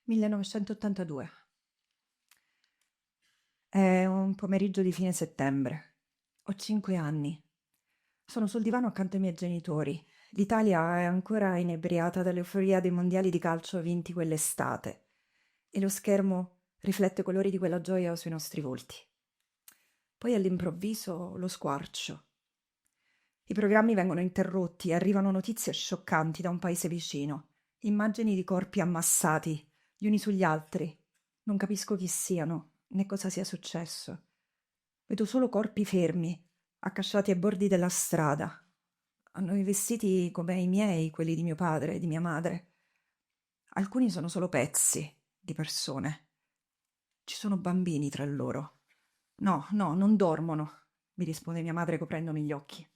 1982. È un pomeriggio di fine settembre. Ho 5 anni. Sono sul divano accanto ai miei genitori. L'Italia è ancora inebriata dall'euforia dei mondiali di calcio vinti quell'estate e lo schermo riflette i colori di quella gioia sui nostri volti. Poi all'improvviso lo squarcio. I programmi vengono interrotti e arrivano notizie scioccanti da un paese vicino. Immagini di corpi ammassati, gli uni sugli altri. Non capisco chi siano, né cosa sia successo. Vedo solo corpi fermi, accasciati ai bordi della strada. Hanno i vestiti come i miei, quelli di mio padre e di mia madre. Alcuni sono solo pezzi di persone. Ci sono bambini tra loro. No, no, non dormono, mi risponde mia madre coprendomi gli occhi.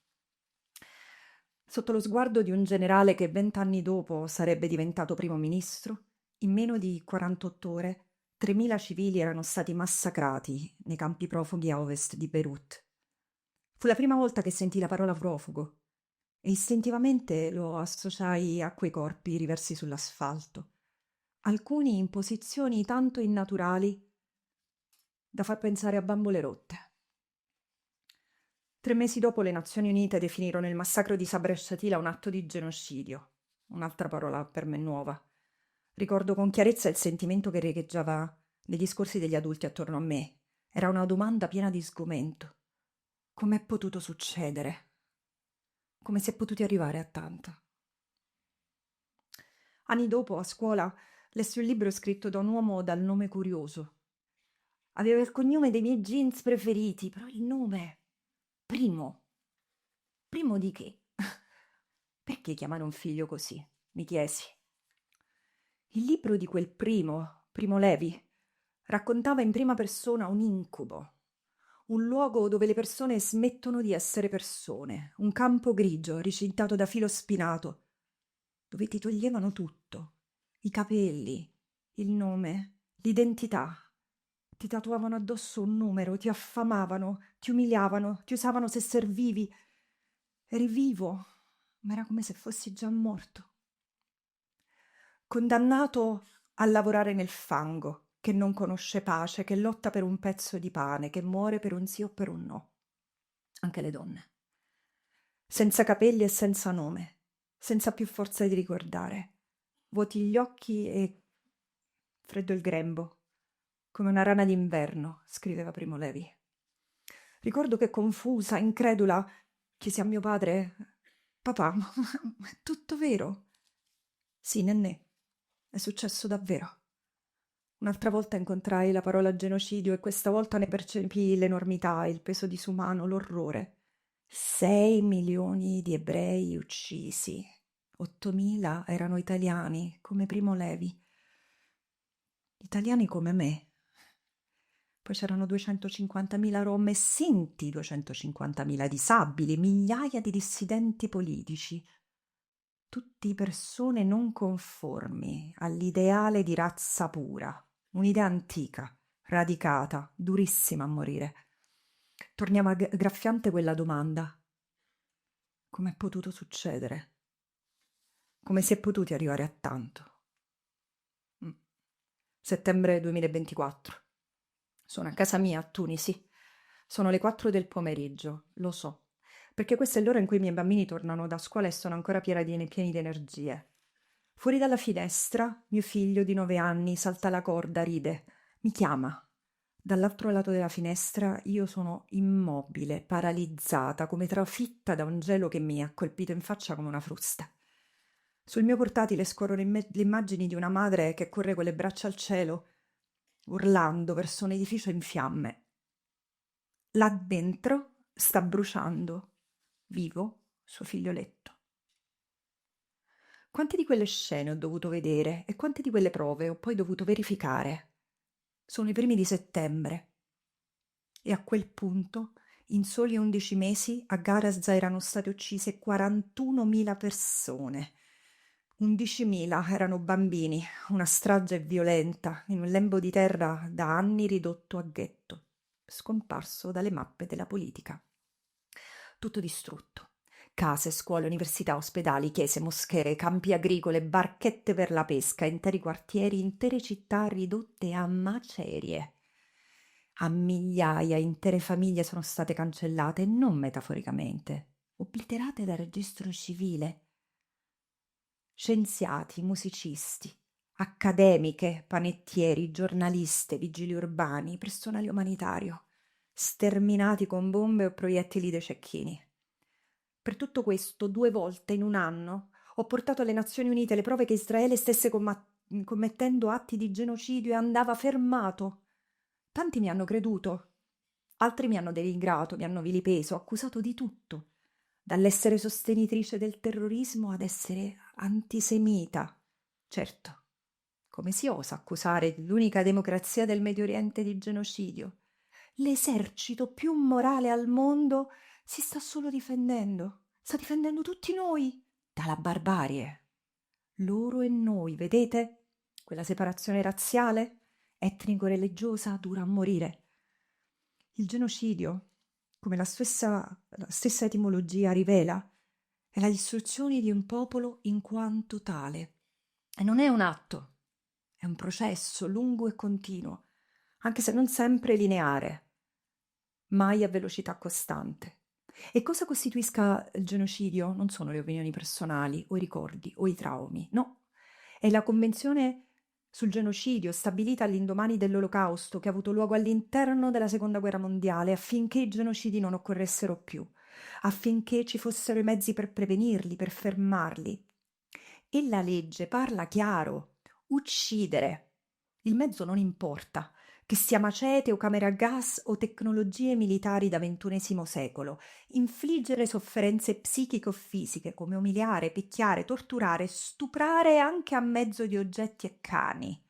Sotto lo sguardo di un generale che 20 anni dopo sarebbe diventato primo ministro, in meno di 48 ore 3.000 civili erano stati massacrati nei campi profughi a ovest di Beirut. Fu la prima volta che sentii la parola profugo e istintivamente lo associai a quei corpi riversi sull'asfalto, alcuni in posizioni tanto innaturali da far pensare a bambole rotte. 3 mesi dopo le Nazioni Unite definirono il massacro di Sabra e Shatila un atto di genocidio, un'altra parola per me nuova. Ricordo con chiarezza il sentimento che riecheggiava nei discorsi degli adulti attorno a me. Era una domanda piena di sgomento. Com'è potuto succedere? Come si è potuti arrivare a tanto? Anni dopo, a scuola, lessi un libro scritto da un uomo dal nome curioso. Aveva il cognome dei miei jeans preferiti, però il nome... Primo. Primo di che? Perché chiamare un figlio così? Mi chiesi. Il libro di quel Primo Levi, raccontava in prima persona un incubo, un luogo dove le persone smettono di essere persone, un campo grigio ricintato da filo spinato, dove ti toglievano tutto, i capelli, il nome, l'identità. Ti tatuavano addosso un numero, ti affamavano, ti umiliavano, ti usavano se servivi. Eri vivo, ma era come se fossi già morto. Condannato a lavorare nel fango, che non conosce pace, che lotta per un pezzo di pane, che muore per un sì o per un no. Anche le donne. Senza capelli e senza nome, senza più forza di ricordare. Vuoti gli occhi e freddo il grembo, come una rana d'inverno, scriveva Primo Levi. Ricordo che confusa, incredula, chiesi a mio padre: «Papà, ma è tutto vero?» «Sì, Nennè, è successo davvero». Un'altra volta incontrai la parola genocidio e questa volta ne percepii l'enormità, il peso disumano, l'orrore. 6 milioni di ebrei uccisi. 8.000 erano italiani, come Primo Levi. Italiani come me. Poi c'erano 250.000 rom e sinti 250.000 disabili, migliaia di dissidenti politici. Tutti persone non conformi all'ideale di razza pura, un'idea antica, radicata, durissima a morire. Torniava graffiante quella domanda. Com'è potuto succedere? Come si è potuti arrivare a tanto? Settembre 2024. Sono a casa mia a Tunisi. Sono le 4 del pomeriggio, lo so, perché questa è l'ora in cui i miei bambini tornano da scuola e sono ancora pieni di energie. Fuori dalla finestra, mio figlio di 9 anni salta la corda, ride, mi chiama. Dall'altro lato della finestra io sono immobile, paralizzata, come trafitta da un gelo che mi ha colpito in faccia come una frusta. Sul mio portatile scorrono le immagini di una madre che corre con le braccia al cielo, urlando verso un edificio in fiamme. Là dentro sta bruciando, vivo, suo figlioletto. Quante di quelle scene ho dovuto vedere e quante di quelle prove ho poi dovuto verificare? Sono i primi di settembre. E a quel punto, in soli 11 mesi, a Gaza erano state uccise 41.000 persone. 11.000 erano bambini, una strage violenta, in un lembo di terra da anni ridotto a ghetto, scomparso dalle mappe della politica. Tutto distrutto. Case, scuole, università, ospedali, chiese, moschee, campi agricole, barchette per la pesca, interi quartieri, intere città ridotte a macerie. A migliaia, intere famiglie sono state cancellate, non metaforicamente, obliterate dal registro civile. Scienziati, musicisti, accademiche, panettieri, giornaliste, vigili urbani, personale umanitario, sterminati con bombe o proiettili dei cecchini. Per tutto questo, 2 volte in un anno, ho portato alle Nazioni Unite le prove che Israele stesse commettendo atti di genocidio e andava fermato. Tanti mi hanno creduto, altri mi hanno denigrato, mi hanno vilipeso, accusato di tutto, dall'essere sostenitrice del terrorismo ad essere antisemita. Certo, come si osa accusare l'unica democrazia del Medio Oriente di genocidio? L'esercito più morale al mondo si sta solo difendendo, sta difendendo tutti noi dalla barbarie. Loro e noi, vedete? Quella separazione razziale, etnico-religiosa, dura a morire. Il genocidio, come la stessa etimologia rivela, è la distruzione di un popolo in quanto tale. E non è un atto, è un processo lungo e continuo, anche se non sempre lineare, mai a velocità costante. E cosa costituisca il genocidio non sono le opinioni personali o i ricordi o i traumi, no, è la convenzione sul genocidio stabilita all'indomani dell'Olocausto che ha avuto luogo all'interno della Seconda Guerra Mondiale affinché i genocidi non occorressero più, affinché ci fossero i mezzi per prevenirli, per fermarli. E la legge parla chiaro: uccidere. Il mezzo non importa, che sia macete o camere a gas o tecnologie militari da XXI secolo, infliggere sofferenze psichiche o fisiche come umiliare, picchiare, torturare, stuprare anche a mezzo di oggetti e cani.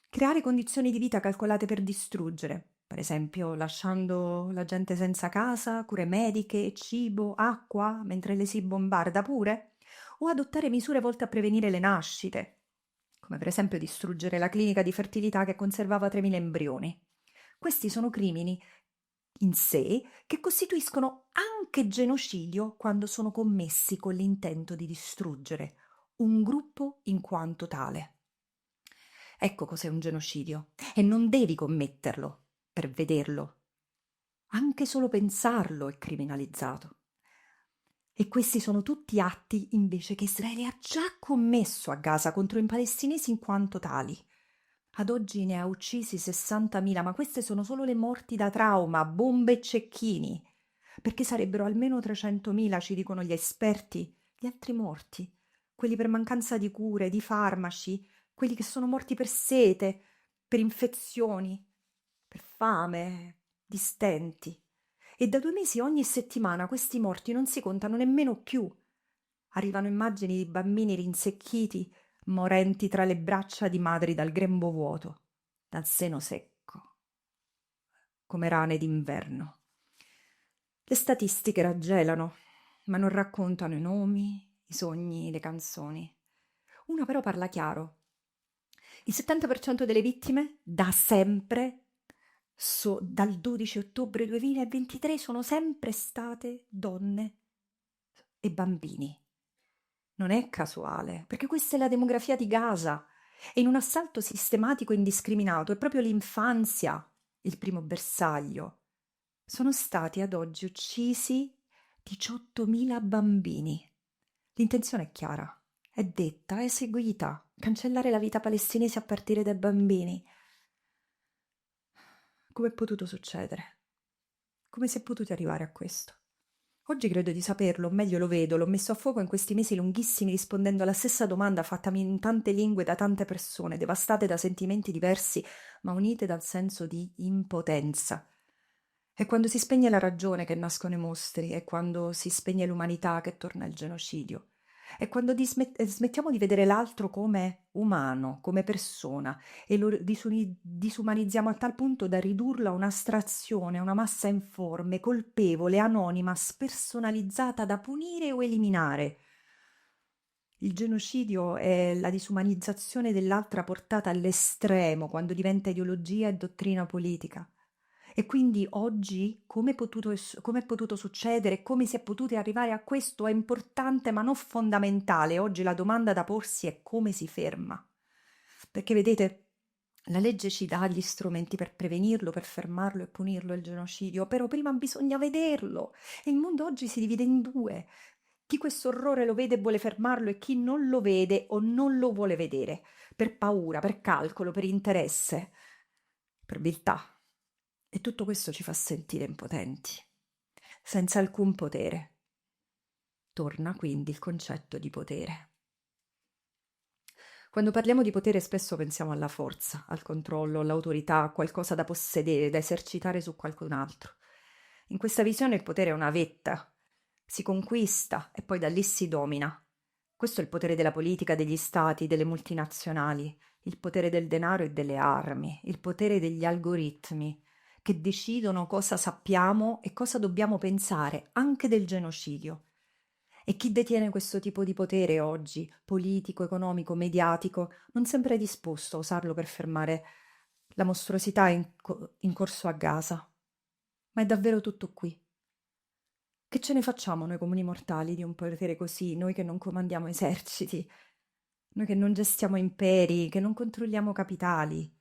Creare condizioni di vita calcolate per distruggere, per esempio lasciando la gente senza casa, cure mediche, cibo, acqua, mentre le si bombarda pure, o adottare misure volte a prevenire le nascite, come per esempio distruggere la clinica di fertilità che conservava 3.000 embrioni. Questi sono crimini in sé che costituiscono anche genocidio quando sono commessi con l'intento di distruggere un gruppo in quanto tale. Ecco cos'è un genocidio e non devi commetterlo per vederlo. Anche solo pensarlo è criminalizzato. E questi sono tutti atti invece che Israele ha già commesso a Gaza contro i palestinesi in quanto tali. Ad oggi ne ha uccisi 60.000, ma queste sono solo le morti da trauma, bombe e cecchini, perché sarebbero almeno 300.000, ci dicono gli esperti, gli altri morti, quelli per mancanza di cure, di farmaci, quelli che sono morti per sete, per infezioni, per fame, di stenti. E da 2 mesi ogni settimana questi morti non si contano nemmeno più. Arrivano immagini di bambini rinsecchiti, morenti tra le braccia di madri dal grembo vuoto, dal seno secco, come rane d'inverno. Le statistiche raggelano, ma non raccontano i nomi, i sogni, le canzoni. Una però parla chiaro. Il 70% delle vittime, da sempre, dal 12 ottobre 2023, sono sempre state donne e bambini. Non è casuale, perché questa è la demografia di Gaza e in un assalto sistematico e indiscriminato è proprio l'infanzia il primo bersaglio. Sono stati ad oggi uccisi 18.000 bambini. L'intenzione è chiara, è detta, è eseguita: cancellare la vita palestinese a partire dai bambini. Come è potuto succedere? Come si è potuti arrivare a questo? Oggi credo di saperlo, o meglio lo vedo, l'ho messo a fuoco in questi mesi lunghissimi rispondendo alla stessa domanda fattami in tante lingue da tante persone, devastate da sentimenti diversi, ma unite dal senso di impotenza. È quando si spegne la ragione che nascono i mostri, è quando si spegne l'umanità che torna il genocidio. È quando smettiamo di vedere l'altro come umano, come persona, e lo disumanizziamo a tal punto da ridurlo a un'astrazione, a una massa informe, colpevole, anonima, spersonalizzata da punire o eliminare. Il genocidio è la disumanizzazione dell'altra portata all'estremo quando diventa ideologia e dottrina politica. E quindi oggi come è potuto succedere, come si è potuti arrivare a questo è importante ma non fondamentale. Oggi la domanda da porsi è come si ferma. Perché vedete, la legge ci dà gli strumenti per prevenirlo, per fermarlo e punirlo il genocidio, però prima bisogna vederlo. E il mondo oggi si divide in due. Chi questo orrore lo vede e vuole fermarlo e chi non lo vede o non lo vuole vedere, per paura, per calcolo, per interesse, per viltà. E tutto questo ci fa sentire impotenti, senza alcun potere. Torna quindi il concetto di potere. Quando parliamo di potere spesso pensiamo alla forza, al controllo, all'autorità, a qualcosa da possedere, da esercitare su qualcun altro. In questa visione il potere è una vetta, si conquista e poi da lì si domina. Questo è il potere della politica, degli stati, delle multinazionali, il potere del denaro e delle armi, il potere degli algoritmi che decidono cosa sappiamo e cosa dobbiamo pensare, anche del genocidio. E chi detiene questo tipo di potere oggi, politico, economico, mediatico, non sempre è disposto a usarlo per fermare la mostruosità in corso a Gaza. Ma è davvero tutto qui. Che ce ne facciamo noi comuni mortali di un potere così, noi che non comandiamo eserciti, noi che non gestiamo imperi, che non controlliamo capitali?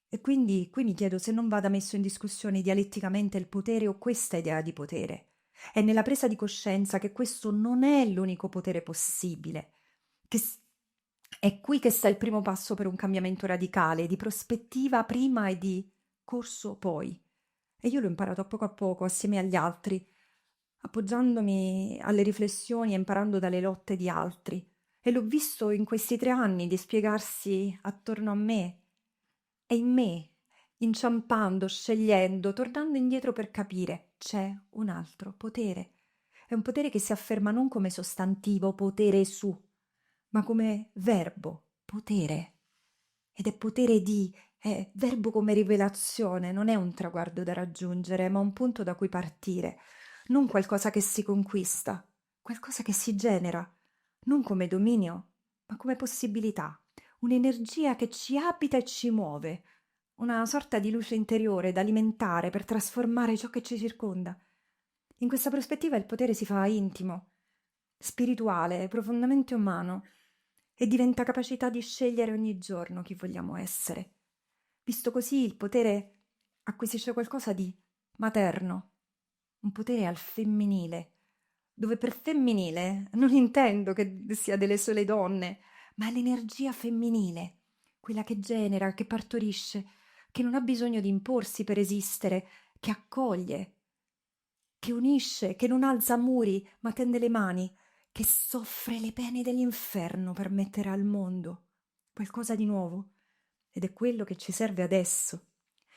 E quindi qui mi chiedo se non vada messo in discussione dialetticamente il potere o questa idea di potere. È nella presa di coscienza che questo non è l'unico potere possibile, che è qui che sta il primo passo per un cambiamento radicale, di prospettiva prima e di corso poi. E io l'ho imparato a poco, assieme agli altri, appoggiandomi alle riflessioni e imparando dalle lotte di altri. E l'ho visto in questi 3 anni dispiegarsi attorno a me e in me, inciampando, scegliendo, tornando indietro per capire, c'è un altro potere. È un potere che si afferma non come sostantivo, potere su, ma come verbo, potere. Ed è potere è verbo come rivelazione, non è un traguardo da raggiungere, ma un punto da cui partire, non qualcosa che si conquista, qualcosa che si genera, non come dominio, ma come possibilità, un'energia che ci abita e ci muove, una sorta di luce interiore da alimentare per trasformare ciò che ci circonda. In questa prospettiva il potere si fa intimo, spirituale, profondamente umano e diventa capacità di scegliere ogni giorno chi vogliamo essere. Visto così, il potere acquisisce qualcosa di materno, un potere al femminile, dove per femminile non intendo che sia delle sole donne, ma l'energia femminile, quella che genera, che partorisce, che non ha bisogno di imporsi per esistere, che accoglie, che unisce, che non alza muri, ma tende le mani, che soffre le pene dell'inferno per mettere al mondo qualcosa di nuovo. Ed è quello che ci serve adesso.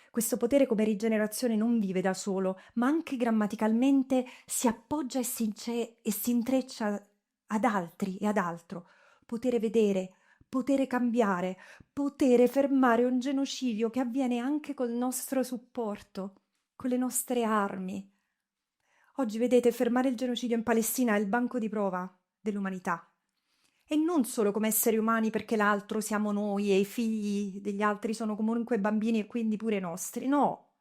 Questo potere come rigenerazione non vive da solo, ma anche grammaticalmente si appoggia e si intreccia ad altri e ad altro. Potere vedere, potere cambiare, potere fermare un genocidio che avviene anche col nostro supporto, con le nostre armi. Oggi, vedete, fermare il genocidio in Palestina è il banco di prova dell'umanità. E non solo come esseri umani perché l'altro siamo noi e i figli degli altri sono comunque bambini e quindi pure nostri, no,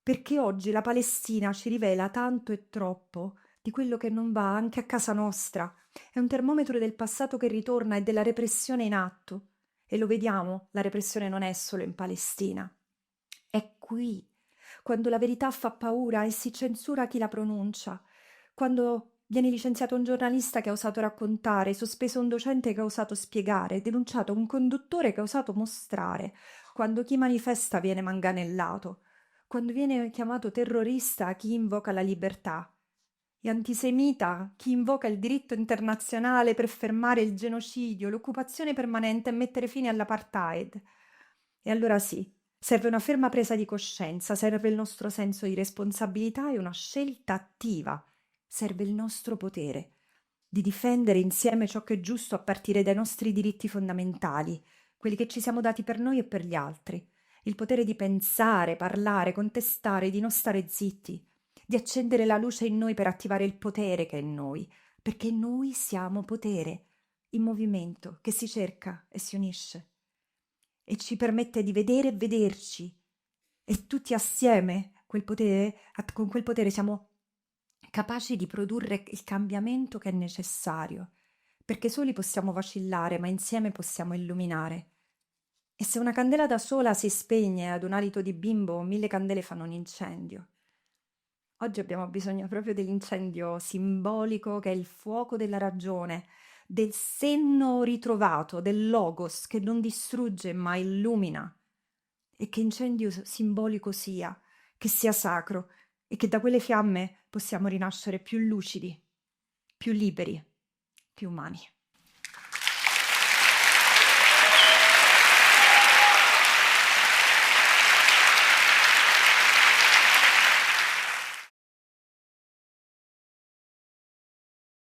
perché oggi la Palestina ci rivela tanto e troppo di quello che non va anche a casa nostra. È un termometro del passato che ritorna e della repressione in atto. E lo vediamo, la repressione non è solo in Palestina, è qui, quando la verità fa paura e si censura chi la pronuncia, quando viene licenziato un giornalista che ha osato raccontare, sospeso un docente che ha osato spiegare, denunciato un conduttore che ha osato mostrare, quando chi manifesta viene manganellato, quando viene chiamato terrorista chi invoca la libertà e antisemita chi invoca il diritto internazionale per fermare il genocidio, l'occupazione permanente e mettere fine all'apartheid. E allora sì, serve una ferma presa di coscienza, serve il nostro senso di responsabilità e una scelta attiva, serve il nostro potere di difendere insieme ciò che è giusto a partire dai nostri diritti fondamentali, quelli che ci siamo dati per noi e per gli altri, il potere di pensare, parlare, contestare, di non stare zitti, di accendere la luce in noi per attivare il potere che è in noi, perché noi siamo potere, in movimento, che si cerca e si unisce e ci permette di vedere e vederci E tutti assieme con quel potere siamo capaci di produrre il cambiamento che è necessario, perché soli possiamo vacillare, ma insieme possiamo illuminare. E se una candela da sola si spegne ad un alito di bimbo, 1000 candele fanno un incendio. Oggi abbiamo bisogno proprio dell'incendio simbolico che è il fuoco della ragione, del senno ritrovato, del logos che non distrugge ma illumina. E che incendio simbolico sia, che sia sacro e che da quelle fiamme possiamo rinascere più lucidi, più liberi, più umani.